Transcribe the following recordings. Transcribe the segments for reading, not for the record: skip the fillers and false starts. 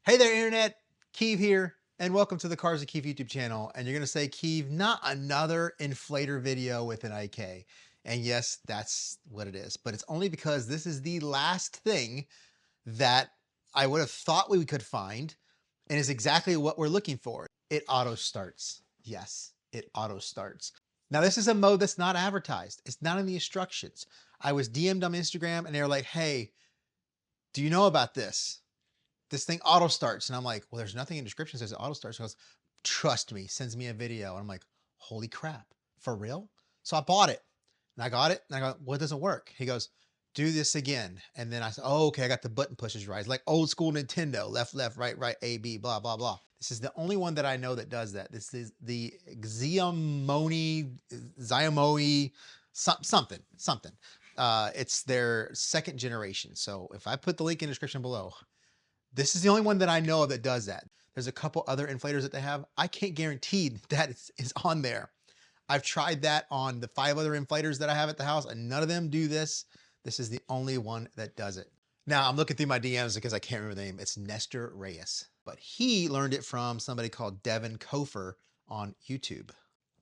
Hey there, Internet. Keev here, and welcome to the Cars with Keev YouTube channel. And you're going to say, Keev, not another inflator video with an IK. And yes, that's what it is. But it's only because this is the last thing that I would have thought we could find, and is exactly what we're looking for. It auto starts. Yes, it auto starts. Now, this is a mode that's not advertised. It's not in the instructions. I was DM'd on Instagram, and they were like, hey, do you know about this? This thing auto starts. And I'm like, well, there's nothing in the description that says it auto starts. He goes, trust me, sends me a video. And I'm like, holy crap, for real? So I bought it and I got it. And I go, well, it doesn't work. He goes, do this again. And then I said, oh, okay, I got the button pushes right. It's like old school Nintendo, left, left, right, right, A, B, blah, blah, blah. This is the only one that I know that does that. This is the Xiaomi, something. It's their second generation. So if I put the link in the description below, this is the only one that I know of that does that. There's a couple other inflators that they have. I can't guarantee that it's on there. I've tried that on the 5 other inflators that I have at the house, and none of them do this. This is the only one that does it. Now, I'm looking through my DMs because I can't remember the name. It's Nestor Reyes. But he learned it from somebody called Devin Kofer on YouTube.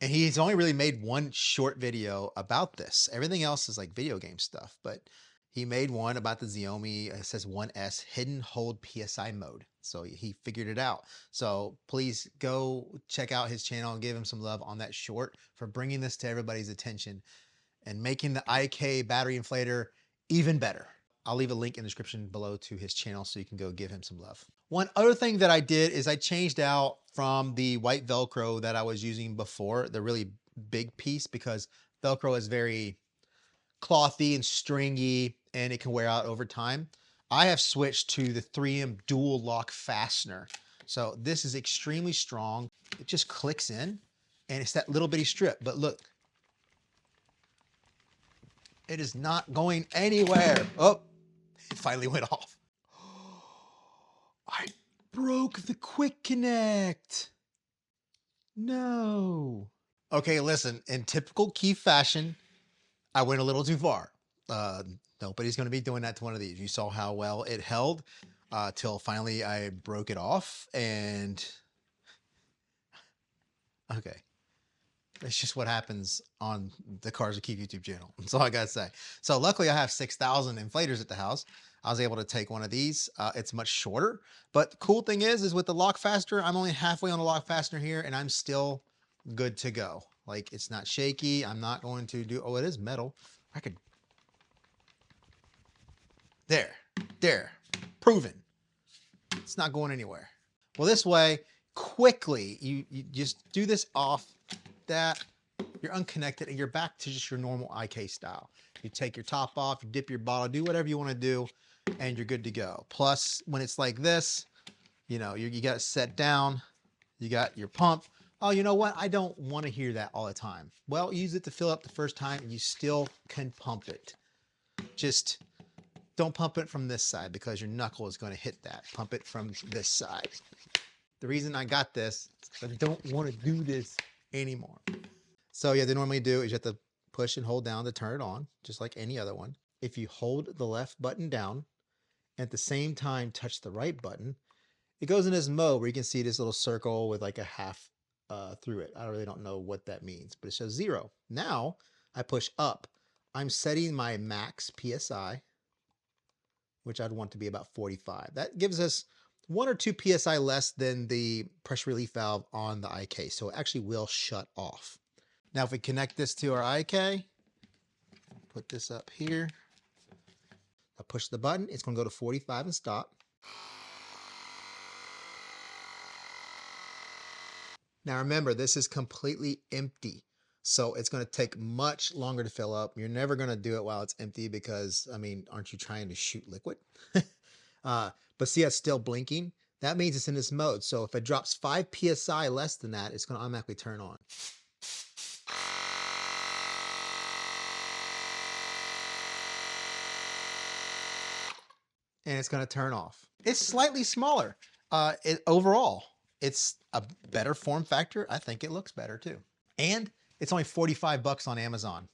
And he's only really made one short video about this. Everything else is like video game stuff. But he made one about the Xiaomi, it says 1S hidden hold PSI mode. So he figured it out. So please go check out his channel and give him some love on that short for bringing this to everybody's attention and making the IK battery inflator even better. I'll leave a link in the description below to his channel so you can go give him some love. One other thing that I did is I changed out from the white Velcro that I was using before, the really big piece, because Velcro is very clothy and stringy and it can wear out over time. I have switched to the 3M dual lock fastener. So this is extremely strong. It just clicks in and it's that little bitty strip, but look, it is not going anywhere. Oh, it finally went off. I broke the quick connect. No. Okay, listen, in typical Keev fashion, I went a little too far. Nobody's going to be doing that to one of these. You saw how well it held till finally I broke it off. And okay, it's just what happens on the Cars with Keev YouTube channel. That's all I got to say. So luckily I have 6,000 inflators at the house. I was able to take one of these. It's much shorter, but the cool thing is with the lock fastener, I'm only halfway on the lock fastener here and I'm still good to go. Like it's not shaky. I'm not going to do, oh, it is metal. I could, there, proven. It's not going anywhere. Well, this way, quickly, you just do this off, that, you're unconnected and you're back to just your normal IK style. You take your top off, you dip your bottle, do whatever you want to do, and you're good to go. Plus, when it's like this, you know, you got it set down, you got your pump. Oh, you know what? I don't want to hear that all the time. Well, use it to fill up the first time and you still can pump it. Just don't pump it from this side because your knuckle is going to hit that. Pump it from this side. The reason I got this is I don't want to do this anymore. So yeah, they normally do is you have to push and hold down to turn it on, just like any other one. If you hold the left button down and at the same time touch the right button, it goes in this mode where you can see this little circle with like a half through it. I really don't know what that means, but it shows 0. Now I push up. I'm setting my max PSI, which I'd want to be about 45. That gives us 1 or 2 PSI less than the pressure relief valve on the IK. So it actually will shut off. Now, if we connect this to our IK, put this up here. I push the button, it's going to go to 45 and stop. Now remember, this is completely empty. So it's going to take much longer to fill up. You're never going to do it while it's empty because, I mean, aren't you trying to shoot liquid? But see, it's still blinking. That means it's in this mode. So if it drops 5 PSI less than that, it's going to automatically turn on. And it's going to turn off. It's slightly smaller. Overall, it's a better form factor. I think it looks better too. And it's only 45 bucks on Amazon.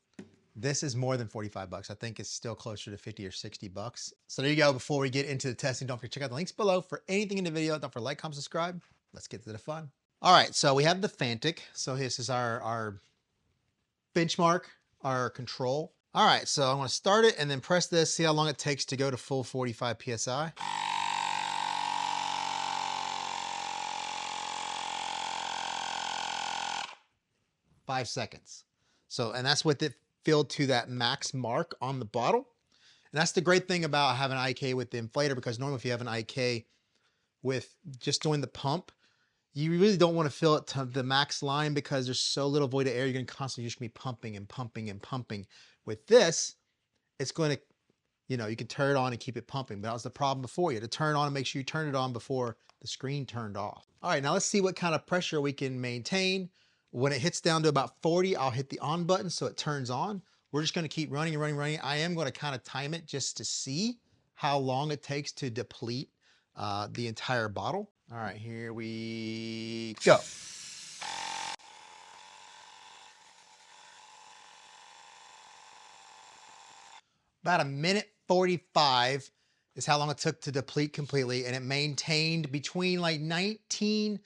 This is more than 45 bucks. I think it's still closer to 50 or 60 bucks. So there you go. Before we get into the testing, don't forget to check out the links below for anything in the video. Don't forget to like, comment, subscribe. Let's get to the fun. All right, so we have the Fantic. So this is our benchmark, our control. All right, so I'm gonna start it and then press this, see how long it takes to go to full 45 PSI. Five seconds. So, and that's with it filled to that max mark on the bottle. And that's the great thing about having an IK with the inflator, because normally if you have an IK with just doing the pump, you really don't want to fill it to the max line because there's so little void of air. You're going to constantly just be pumping and pumping and pumping. With this, it's going to, you know, you can turn it on and keep it pumping. But that was the problem before. You had to turn it on and make sure you turn it on before the screen turned off. All right, now let's see what kind of pressure we can maintain. When it hits down to about 40, I'll hit the on button so it turns on. We're just going to keep running and running, running. I am going to kind of time it just to see how long it takes to deplete the entire bottle. All right, here we go. About 1:45 is how long it took to deplete completely, and it maintained between like 19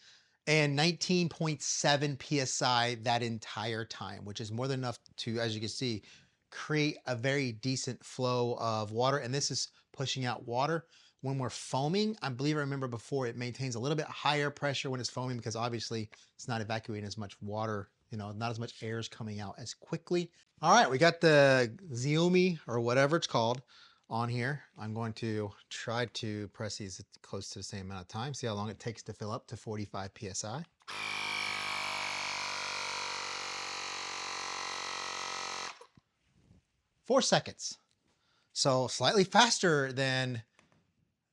and 19.7 PSI that entire time, which is more than enough to, as you can see, create a very decent flow of water. And this is pushing out water. When we're foaming, I remember before, it maintains a little bit higher pressure when it's foaming because obviously it's not evacuating as much water, you know, not as much air is coming out as quickly. All right, we got the Xiaomi or whatever it's called on here. I'm going to try to press these close to the same amount of time. See how long it takes to fill up to 45 PSI. Four seconds. So slightly faster than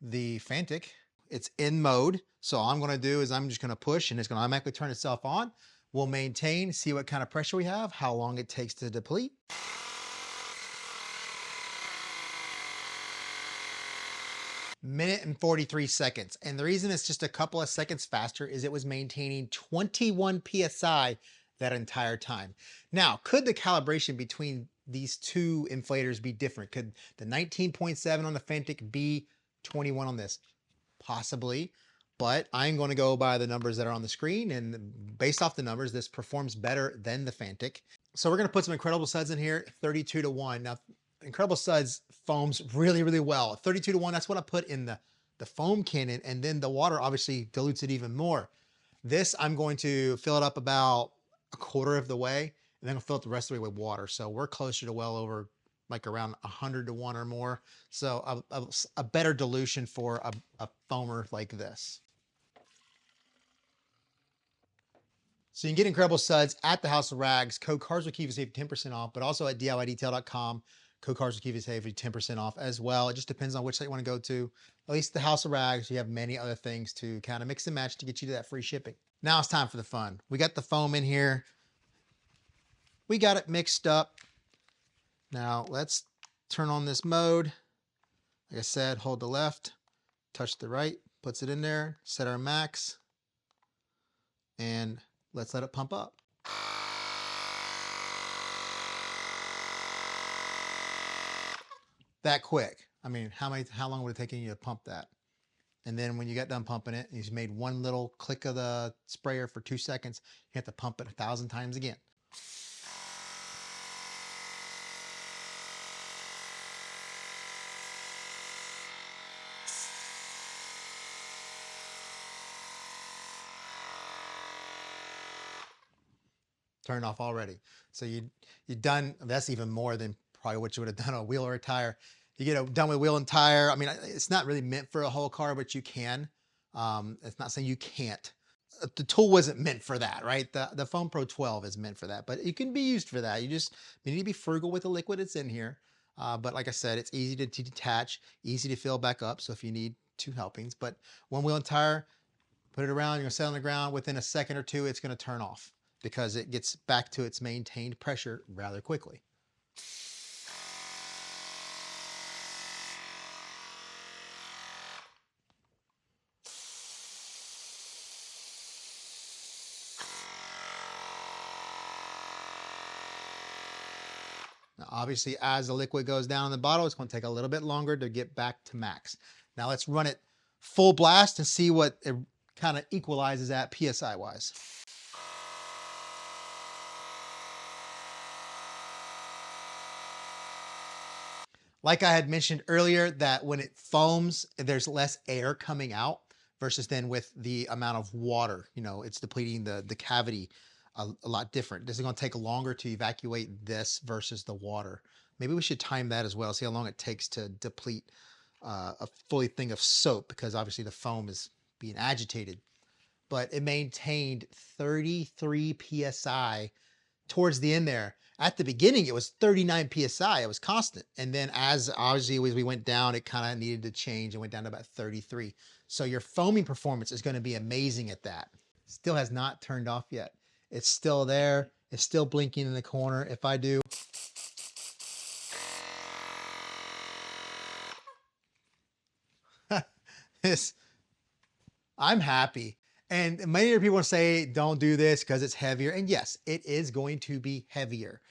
the Fantic. It's in mode. So all I'm going to do is I'm just going to push and it's going to automatically turn itself on. We'll maintain, see what kind of pressure we have, how long it takes to deplete. Minute and 43 seconds. And the reason it's just a couple of seconds faster is it was maintaining 21 PSI that entire time. Now, could the calibration between these two inflators be different? Could the 19.7 on the Fantic be 21 on this? Possibly, but I'm going to go by the numbers that are on the screen, and based off the numbers, this performs better than the Fantic. So we're going to put some Incredible Suds in here, 32-1. Now, Incredible Suds foams really, really well. 32-1, that's what I put in the foam cannon, and then the water obviously dilutes it even more. This, I'm going to fill it up about a quarter of the way, and then I'll fill it the rest of the way with water. So we're closer to well over like around 100-1 or more. So a better dilution for a foamer like this. So you can get Incredible Suds at the House of Rags. Code CARSWITHKEAV to save 10% off, but also at DIYdetail.com. Code CARSWITHKEAV to save 10% off as well. It just depends on which site you want to go to. At least the House of Rags, you have many other things to kind of mix and match to get you to that free shipping. Now it's time for the fun. We got the foam in here. We got it mixed up. Now let's turn on this mode. Like I said, hold the left, touch the right, puts it in there, set our max, and let's let it pump up. That quick. I mean, how long would it take you to pump that? And then when you got done pumping it, you've made one little click of the sprayer for 2 seconds, you have to pump it 1,000 times again. Turned off already. So you done, that's even more than probably what you would have done on a wheel or a tire. You get it done with wheel and tire. I mean, it's not really meant for a whole car, but you can. It's not saying you can't. The tool wasn't meant for that, right? The Foam Pro 12 is meant for that, but it can be used for that. You need to be frugal with the liquid that's in here. But like I said, it's easy to detach, easy to fill back up. So if you need 2 helpings, but one wheel and tire, put it around, you're gonna set it on the ground. Within a second or 2, it's gonna turn off because it gets back to its maintained pressure rather quickly. Now Obviously, as the liquid goes down in the bottle, it's going to take a little bit longer to get back to max. Now let's run it full blast and see what it kind of equalizes at PSI wise. Like I had mentioned earlier, that when it foams, there's less air coming out versus then with the amount of water, you know, it's depleting the cavity a lot different. This is going to take longer to evacuate this versus the water. Maybe we should time that as well. See how long it takes to deplete a fully thing of soap, because obviously the foam is being agitated. But it maintained 33 PSI towards the end there. At the beginning, it was 39 PSI. It was constant. And then as obviously as we went down, it kind of needed to change and went down to about 33. So your foaming performance is going to be amazing at that. Still has not turned off yet. It's still there. It's still blinking in the corner. If I do, this, I'm happy. And many people say, don't do this because it's heavier. And yes, it is going to be heavier.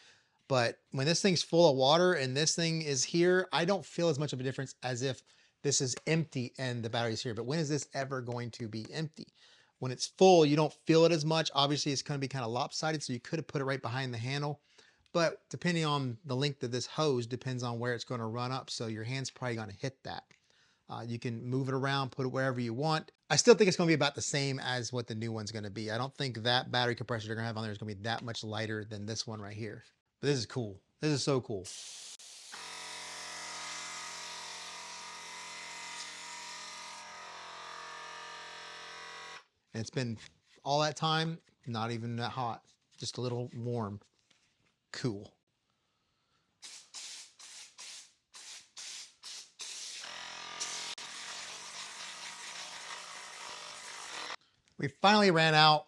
But when this thing's full of water and this thing is here, I don't feel as much of a difference as if this is empty and the battery's here. But when is this ever going to be empty? When it's full, you don't feel it as much. Obviously, it's going to be kind of lopsided, so you could have put it right behind the handle. But depending on the length of this hose, depends on where it's going to run up. So your hand's probably going to hit that. You can move it around, put it wherever you want. I still think it's going to be about the same as what the new one's going to be. I don't think that battery compressor they're going to have on there is going to be that much lighter than this one right here. But this is cool. This is so cool. And it's been all that time, not even that hot, just a little warm. Cool. We finally ran out.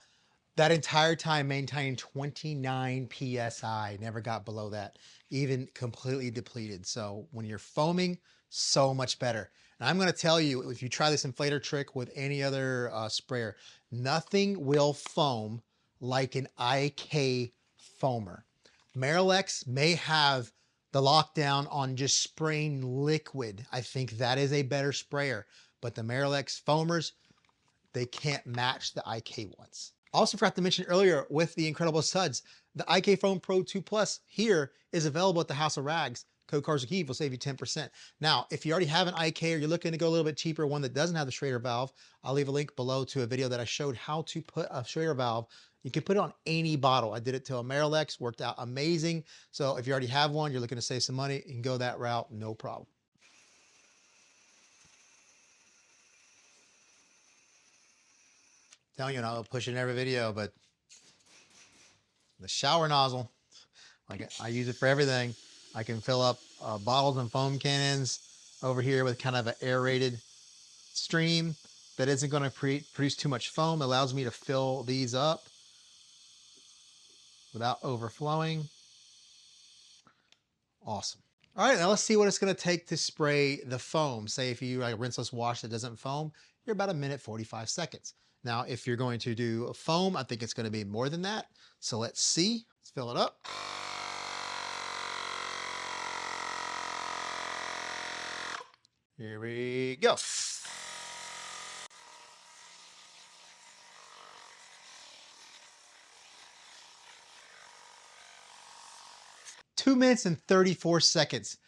That entire time maintaining 29 PSI, never got below that, even completely depleted. So when you're foaming, so much better. And I'm gonna tell you, if you try this inflator trick with any other sprayer, nothing will foam like an IK foamer. Marilex may have the lockdown on just spraying liquid. I think that is a better sprayer, but the Marilex foamers, they can't match the IK ones. Also forgot to mention earlier with the incredible Suds, the IK Foam Pro 2 Plus here is available at the House of Rags. Code CARSWITHKEAV will save you 10%. Now, if you already have an IK or you're looking to go a little bit cheaper, one that doesn't have the Schrader valve, I'll leave a link below to a video that I showed how to put a Schrader valve. You can put it on any bottle. I did it to a Marilex, worked out amazing. So if you already have one, you're looking to save some money, you can go that route, no problem. Telling you, and I'll push it in every video, but the shower nozzle, like I use it for everything. I can fill up bottles and foam cannons over here with kind of an aerated stream that isn't going to produce too much foam. It allows me to fill these up without overflowing. Awesome. All right, now let's see what it's going to take to spray the foam. Say if you like rinseless wash that doesn't foam, you're about 1 minute 45 seconds. Now, if you're going to do a foam, I think it's going to be more than that. So let's see. Let's fill it up. Here we go. Two minutes and 34 seconds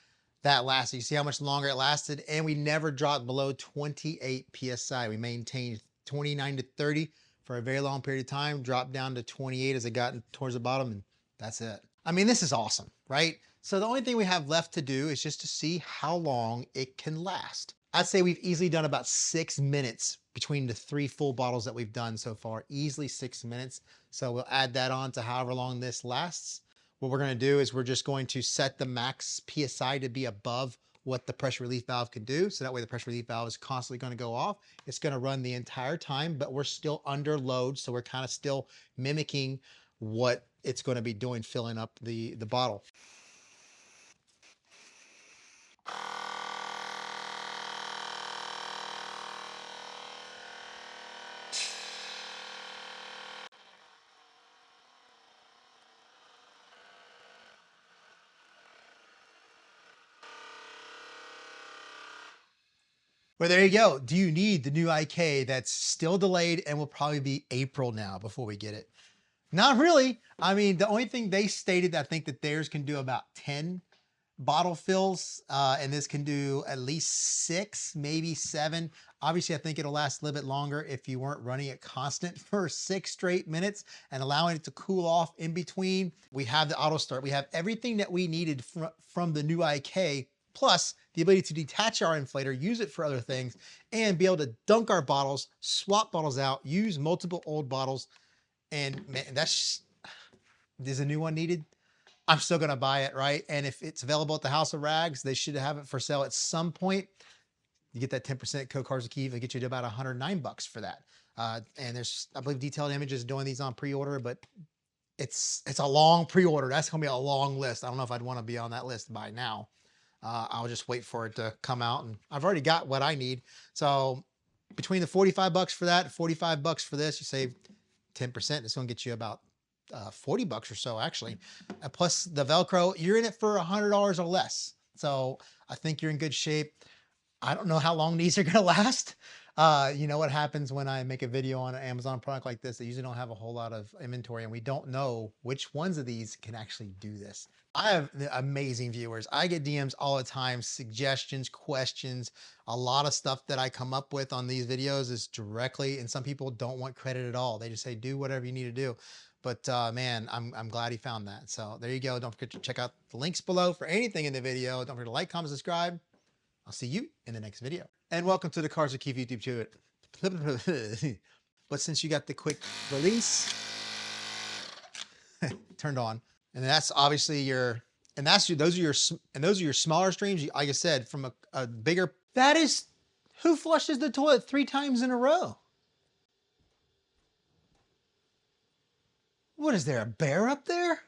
that lasted. You see how much longer it lasted? And we never dropped below 28 PSI. We maintained 29 to 30 for a very long period of time, dropped down to 28 as it got towards the bottom, and that's it. I mean, this is awesome, right? So the only thing we have left to do is just to see how long it can last. I'd say we've easily done about 6 minutes between the 3 full bottles that we've done so far, easily 6 minutes. So we'll add that on to however long this lasts. What we're gonna do is we're just going to set the max PSI to be above what the pressure relief valve can do. So that way the pressure relief valve is constantly gonna go off. It's gonna run the entire time, but we're still under load. So we're kind of still mimicking what it's gonna be doing, filling up the bottle. Well, there you go. Do you need the new IK that's still delayed and will probably be April now before we get it? Not really. I mean, the only thing they stated, I think that theirs can do about 10 bottle fills, and this can do at least 6, maybe 7. Obviously, I think it'll last a little bit longer if you weren't running it constant for 6 straight minutes and allowing it to cool off in between. We have the auto start. We have everything that we needed from the new IK, plus the ability to detach our inflator, use it for other things, and be able to dunk our bottles, swap bottles out, use multiple old bottles. And man, is a new one needed? I'm still going to buy it, right? And if it's available at the House of Rags, they should have it for sale at some point. You get that 10% code CARSWITHKEAV, it'll get you to about $109 for that. And there's, I believe, Detailed Images doing these on pre-order, but it's a long pre-order. That's going to be a long list. I don't know if I'd want to be on that list by now. I'll just wait for it to come out, and I've already got what I need. So between the $45 for that, $45 for this, you save 10%. It's going to get you about $40 or so, actually. Plus the Velcro, you're in it for $100 or less. So I think you're in good shape. I don't know how long these are going to last. You know what happens when I make a video on an Amazon product like this? They usually don't have a whole lot of inventory, and we don't know which ones of these can actually do this. I have amazing viewers. I get DMs all the time, suggestions, questions. A lot of stuff that I come up with on these videos is directly, and some people don't want credit at all. They just say, do whatever you need to do. But man, I'm glad he found that. So there you go. Don't forget to check out the links below for anything in the video. Don't forget to like, comment, subscribe. I'll see you in the next video. And welcome to the CARSWITHKEAV YouTube channel. But since you got the quick release turned on, and that's obviously your, and that's your, those are your smaller streams. Like I said, from a bigger, that is, who flushes the toilet 3 times in a row? What is there, a bear up there?